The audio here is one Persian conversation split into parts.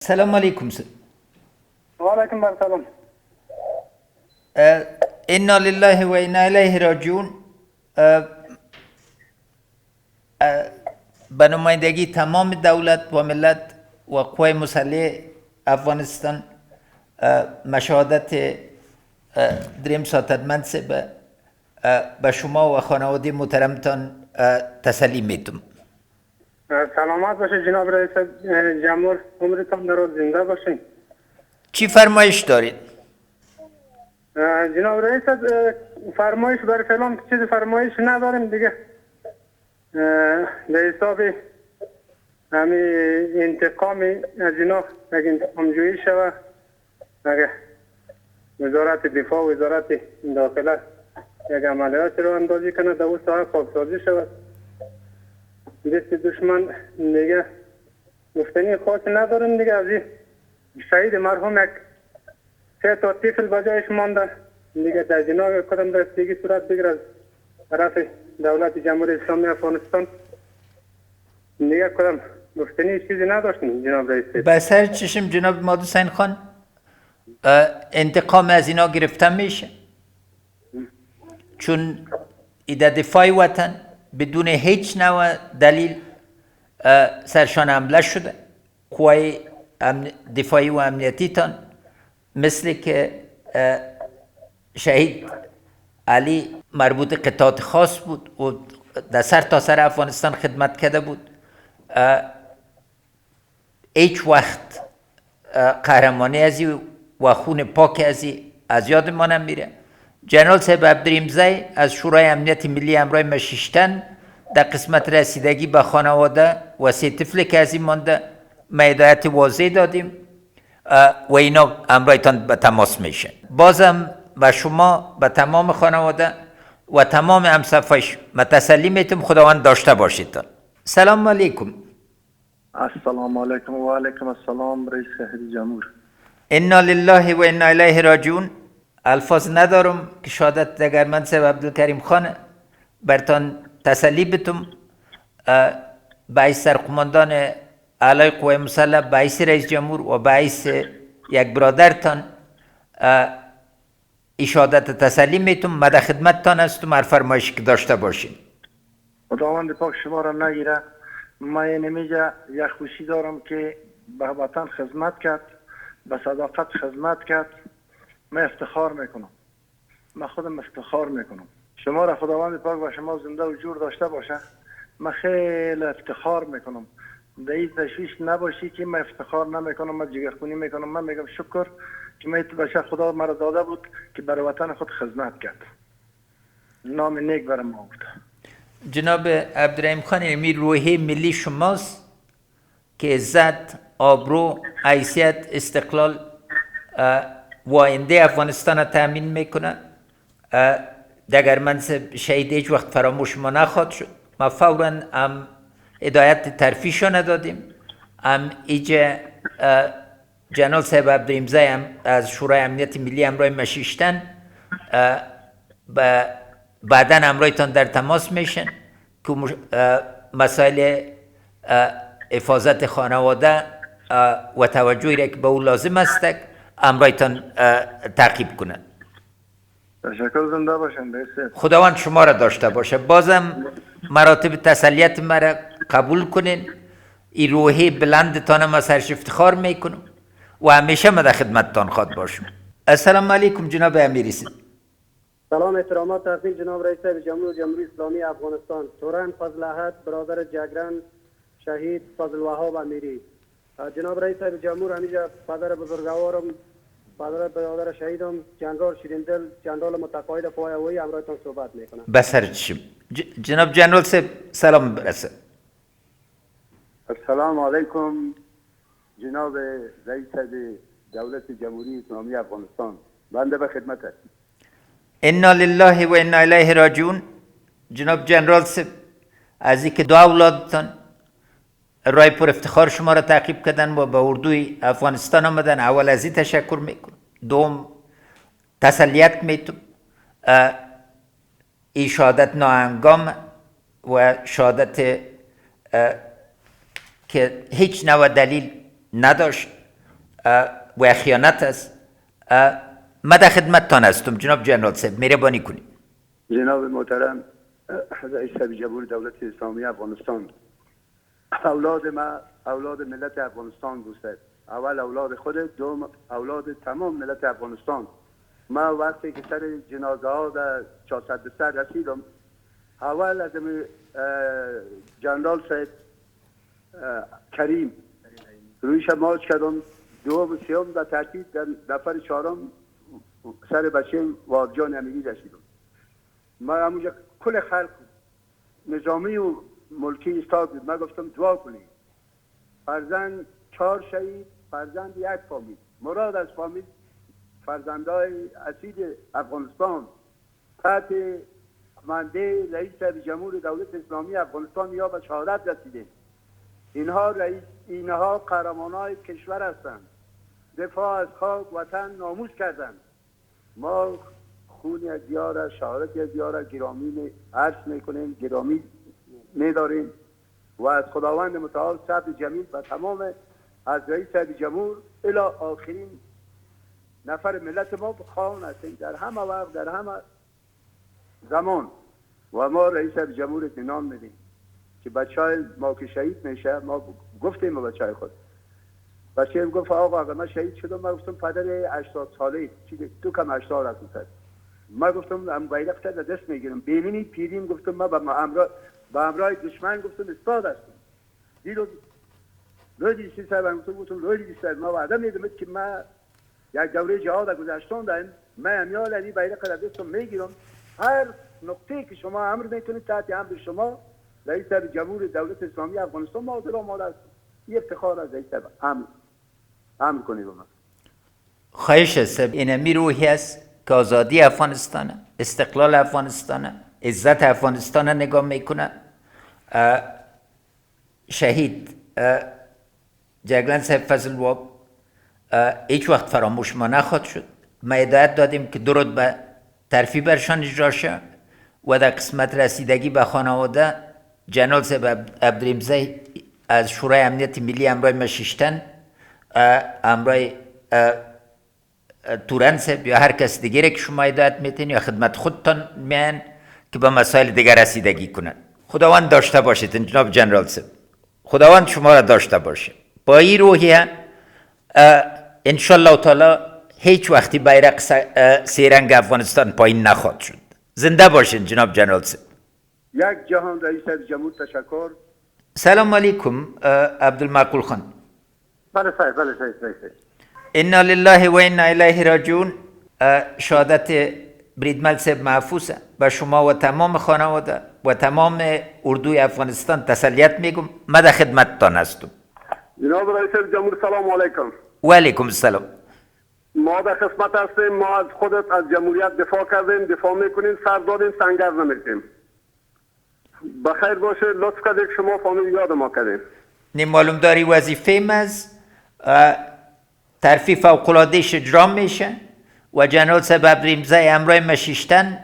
سلام علیکم. و علیکم السلام. انا لله و انا الیه راجعون. به نمایندگی تمام دولت و ملت و قوای مسلح افغانستان مشاهدت دریم ساتدمند به شما و خانواده محترمتان تسلی میتم. سلامت باشه جناب رئیس جمهور، عمرتان دراز، زنده باشین. چی فرمایش دارید؟ جناب رئیس فرمایش برای فعلا چیز فرمایش نداریم دیگه. به حساب همین انتقام از اینا اگه انتقام جویی شود، اگه وزارت دفاع و وزارت داخله یک عملیات رو اندازی کنه در اون ساحه پاکسازی شود، دست دشمن دیگه گفتنی خاصی نداریم دیگه. از این شهید مرحوم یک 3 تا طفل بجایش مانده دیگه، در جناب کدام رسیدگی صورت بگیره از طرف دولت جمهوری اسلامی افغانستان دیگه کدام گفتنی چیزی نداشتیم جناب رئیس. به سر چشم جناب ماد حسین خان انتقام از اینا گرفته میشه، چون ایده دفاع وطن بدون هیچ نوع دلیل سرشان حمله شده. قوای دفاعی و امنیتی تان مثل که شهید علی مربوط قطعات خاص بود و در سر تا سر افغانستان خدمت کرده بود، هیچ وقت قهرمانی ازی و خون پاک ازی از یاد ما نمیره. جنرال صاحب عبدالرحیم از شورای امنیت ملی همراه مشیشتن در قسمت رسیدگی به خانواده و 3 طفل که از این مانده ما هدایت واضح دادیم و اینا همراهتان به تماس میشن. بازم به شما، به تمام خانواده و تمام همصفایش تسلی میتم. خداوند داشته باشید. سلام علیکم. السلام علیکم و علیکم السلام رئیس جمهور. انا لله و انا الیه راجعون. الفاظ ندارم که شهادت دگرمند صاحب عبدالکریم خان برتان تسلی بتم. باعث سرقماندان اعلای قوای مسلح، باعث رئیس جمهور و باعث یک برادرتان شهادت تسلی میتم. من در خدمتتان هستم، هر فرمایشی که داشته باشین. خداوند پاک شما را نگیره. من نمیجا یک خوشی دارم که به وطن خدمت کرد، به صداقت خدمت کرد. من افتخار میکنم، من خودم افتخار میکنم. شما را خداوند پاک و شما زنده و جور داشته باشه. من خیلی افتخار میکنم. در این تشویش نباشی که من افتخار نمیکنم، من جگرخونی میکنم. من میگم شکر که من بشه خدا مرا داده بود که برای وطن خود خدمت کرد. نام نیک برای ما بود. جناب عبدالرحیم خان، این روحیه ملی شماست که عزت، آبرو، حیثیت، استقلال و آینده افغانستان را تأمین میکنه. دگرمند شهید هیچ وقت فراموش ما نخواهد شد. ما فوراً هم هدایت ترفیشو ندادیم. هم ایجا جنرال صاحب عبدالرحیم هم از شورای امنیت ملی همراه مشیشتن بعدا همراهتان در تماس میشن که مسائل حفاظت خانواده و توجهی را که به او لازم است همراهتان تعقیب کنند. تشکر، زنده باشند. خداوند شما را داشته باشه. بازم مراتب تسلیت مرا قبول کنین. این روحی بلندتان ما سرش افتخار میکنم و همیشه ما در خدمتتان خواد باشم. السلام علیکم جناب امیری. سلام احترامات تقدیم جناب رئیس جمهور جمهوری اسلامی افغانستان. تورن فضل احد برادر جگرن شهید فضل وهاب امیری. جناب رئیس جمهور، همینجا پدر بزرگوارم، پدر برادر شهیدم جنرال شیریندل، جنرال متقاعد قوای هوایی، همراهتان صحبت میکنم. بسر چشم. جناب جنرال صاحب سلام برسه. السلام علیکم جناب رئیس دولت جمهوری اسلامی افغانستان. بنده به خدمت هستم. انا لله و انا الیه راجعون. جناب جنرال صاحب، از اینکه 2 اولادتان رای پر افتخار شما را تعقیب کردن و به اردوی افغانستان آمدن، اول از این تشکر میکنم. دوم تسلیت میتم. این شهادت ناهنگام و شهادت که هیچ نوع دلیل نداشت و خیانت است. من در خدمتتان هستم جناب جنرال صاحب، مهربانی کنید. جناب محترم رئیس جمهور دولت اسلامی افغانستان، اولاد ما اولاد ملت افغانستان بود. اول اولاد خود، دوم اولاد تمام ملت افغانستان. ما وقتی که سر جنازه ها در 400 بستر رسیدم، اول از جنرال صاحب کریم رویش ماچ کردم، دوم سیوم در ترتیب در نفر چهارم سر بچه وادجان امیری رسیدم. ما همونجا کل خلق نظامی و ملکی استاد بود. ما گفتم دعا کنید، فرزند 4 شهید، فرزند 1 فامیل. مراد از فامیل فرزندای اصیل افغانستان تحت کمانده رئیس جمهور دولت اسلامی افغانستان یا به شهادت رسیده. اینها قهرمانای کشور هستند، دفاع از خاک وطن ناموس کردند. ما خون از دیار، شهادت از دیار گرامی عرض میکنیم، گرامی میداریم و از خداوند متعال صبر جمیل و تمام از رئیس جمهور الی آخرین نفر ملت ما بخواهان هستیم در همه وقت، در همه زمان. و ما رئیس جمهور اطمینان میدیم که بچهای ما که شهید میشه، ما گفتیم به بچهای خود، بچه گفت آقا اگر من شهید شدم، من گفتم پدر 80 ساله تو کم 80 هست. ما گفتم ام بیرق در دست میگیرم، ببینی پیریم، گفتم ما با امرای دشمن گفتم استاد هستم. دیدو روزی سی سر گفتم روزی سر ما وعده میدم که ما یک دوره جهاد گذشتم داریم، من امیال علی بیرق در دستم میگیرم، هر نقطه که شما امر میتونید تحت امر شما رئیس جمهور دولت اسلامی افغانستان حاضر و آماده است. این افتخار از رئیس امر کنید. خواهش است. این امی روحی است که آزادی افغانستان، استقلال افغانستان، عزت افغانستان نگاه میکنه. شهید جگلن صاحب فضل واب هیچ وقت فراموش ما نخواهد شد. ما هدایت دادیم که درود به ترفیع برشان اجرا شد و در قسمت رسیدگی به خانواده جنرال صاحب عبدالرحیم از شورای امنیت ملی همراه مشیشتن، همراه تورن صاحب یا هر کس دیگری که شما هدایت میتین یا خدمت خودتان میان که به مسائل دیگر رسیدگی کنند. خداوند داشته باشید جناب جنرال صاحب، خداوند شما را داشته باشه. با این روحیه انشالله تعالی هیچ وقتی بیرق سیرنگ افغانستان پایین نخواهد شد. زنده باشین جناب جنرال صاحب. یک جهان رئیس جمهور تشکر. سلام علیکم عبدالمعقول خان. بله صاحب، بله صاحب. انا لله و انا الیه راجعون. شهادت بریدمل صاحب محفوظه. به شما و تمام خانواده و تمام اردوی افغانستان تسلیت میگم. من در خدمتتان هستم. جناب رئیس جمهور سلام علیکم. و علیکم السلام. ما در خدمت هستیم. ما از خودت از جمهوریت دفاع کردیم، دفاع میکنیم، سر دادیم، سنگر نمیتیم. بخیر باشه، لطف کردید شما فامیل یاد ما کردیم. معلوم داری وظیفه از ترفیع فوق‌العاده‌اش اجرا میشه و جنرال صاحب عبدالرحیم همراه مشیشتن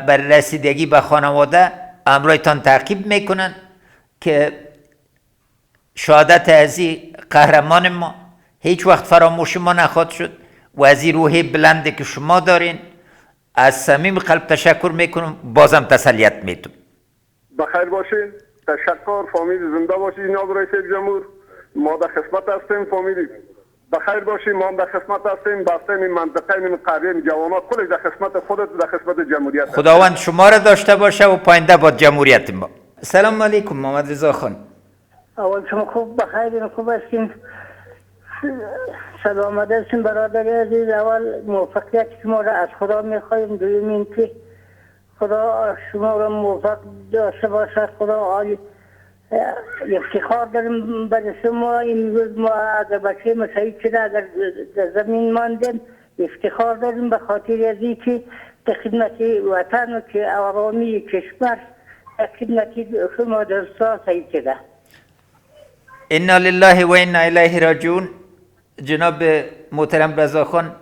بر رسیدگی به خانواده همراهتان تعقیب میکنن که شهادت از این قهرمان ما هیچ وقت فراموش ما نخواهد شد و از این روح بلند که شما دارین از صمیم قلب تشکر میکنم. بازم تسلیت میدم. بخیر باشین. تشکر. فامیل زنده باشید جناب رئیس جمهور. ما در خدمت هستیم. فامیلی بخیر باشید. ما در خدمت هستیم. بسته این منطقه، این قریه، این جوانات کلش در خدمت خودت، در خدمت جمهوریت. خداوند شما را داشته باشه و پاینده با جمهوریت ما. سلام علیکم محمد رضا خان. اول شما خوب بخیر، خوب هستین، سلامت هستین برادر عزیز. اول موفقیت شما را از خدا میخواهیم. دوم این که خدا شما را موفق داشته باشد. خدا عالی. افتخار داریم برای شما. این روز ما اگر بچه ما شهید شده، اگر در زمین ماندیم، افتخار داریم به خاطر از این که در خدمت وطن و که عوامی کشور در خدمت شما درستا شهید شده. انا لله و انا الیه راجعون. جناب محترم رضا خان،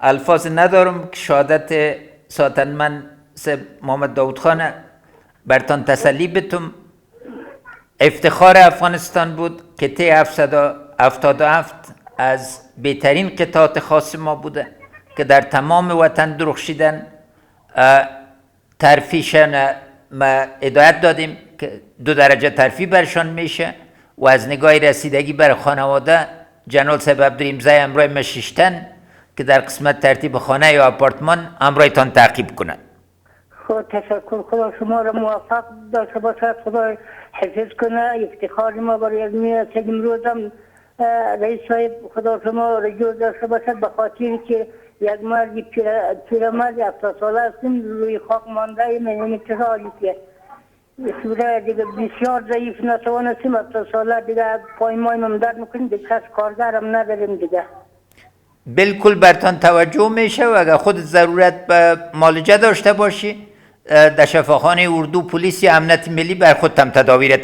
الفاظ ندارم که شهادت ساتنمن صاحب محمد داود خان برتان تسلی بتم. افتخار افغانستان بود که تی 777 از بهترین قطعات خاص ما بوده که در تمام وطن درخشیدن. ترفیشان ما هدایت دادیم که 2 درجه ترفیع برشان میشه و از نگاه رسیدگی بر خانواده جنرال صاحب عبدالرحیم امرای ما 6 تن که در قسمت ترتیب خانه یا آپارتمان امرایتان تعقیب کنند. خود تشکر. خدا شما را موفق داشته باشد. خدا حفظ کنه. افتخار ما برای از میاد امروز هم رئیس صاحب خدا شما را جور داشته باشد، به خاطر که یک مرد پیرمرد 70 ساله هستیم، روی خاک مانده ایم. این چه حالی که سوره دیگه بسیار ضعیف نتوانستیم، 70 ساله دیگه پای مایم درد میکنیم، دیگه کس کارگرم نداریم دیگه. بالکل برتان توجه میشه و اگر خود ضرورت به معالجه داشته باشی در شفاخانه اردو پلیس یا امنیت ملی بر خود هم تداویر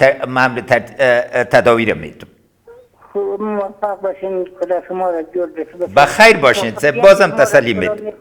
میدم. موفق باشین. خدا شما را جور داشته باشد. بخیر باشین. بازم تسلی میدم.